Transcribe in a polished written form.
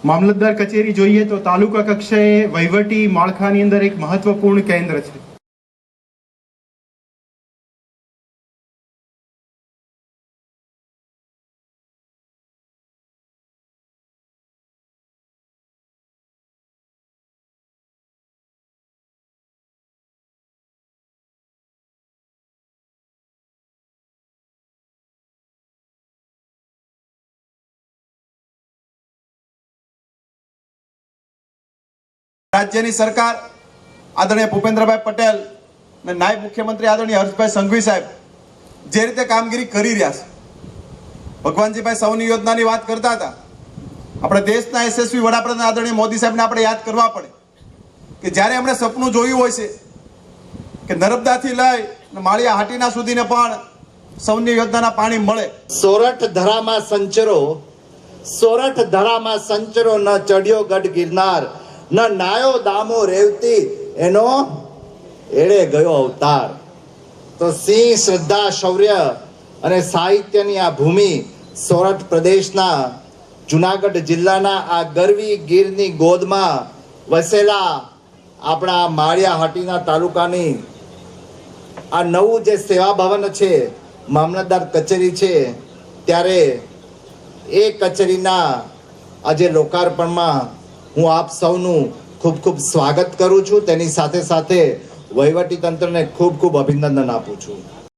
મામલતદાર કચેરી જોઈએ તો તાલુકા કક્ષાએ વહીવટી માળખાની અંદર એક મહત્વપૂર્ણ કેન્દ્ર છે. રાજ્યની સરકાર આદરણીય ભૂપેન્દ્રભાઈ પટેલ અને નાયબ મુખ્યમંત્રી આદરણીય હર્ષભાઈ સંઘવી સાહેબ જે રીતે કામગીરી કરી રહ્યા છે, ભગવાનજીભાઈ સૌની યોજનાની વાત કરતા હતા. આપણે દેશના યશસ્વી વડાપ્રધાન આદરણીય મોદી સાહેબને આપણે યાદ કરવા પડે કે જ્યારે એમણે સપનું જોયું હોય છે કે નર્મદાથી લઈ માળિયા હાટીના સુધીને પણ સૌની યોજનાના પાણી મળે. સોરઠ ધરામાં સંચરો ન ચડ્યો ગઢ ગિરનાર, ન નાયો દામો રેવતી એનો એળે ગયો અવતાર. તો સિંહ, શ્રદ્ધા, શૌર્ય અને સાહિત્યની આ ભૂમિ સોરઠ પ્રદેશના જુનાગઢ જિલ્લાના આ ગરવી ગીરની ગોદમાં વસેલા આપણા માળિયા હાટીના તાલુકાની આ નવું જે સેવા ભવન છે, મામલતદાર કચેરી છે, ત્યારે એ કચેરીના આજે લોકાર્પણમાં હું આપ સૌનું ખૂબ ખૂબ સ્વાગત કરું છું. તેની સાથે સાથે વહીવટી તંત્રને ખૂબ ખૂબ અભિનંદન આપું છું.